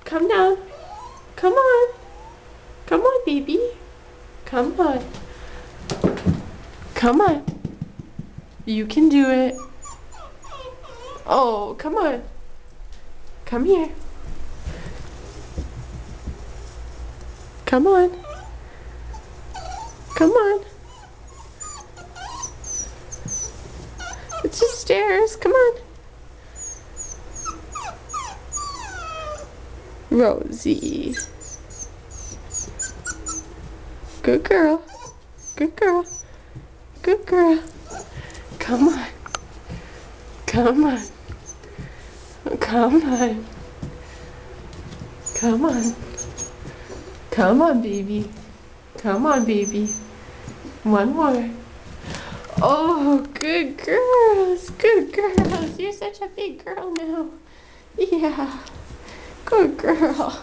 Come down. Come on. Come on, baby. Come on. Come on. You can do it. Oh, come on. Come here. Come on. Come on. It's just stairs. Come on. Rosie. Good girl. Good girl. Good girl. Come on. Come on. Come on. Come on. Come on, baby. Come on, baby. One more. Oh, good girls. Good girls. You're such a big girl now. Yeah. Good girl.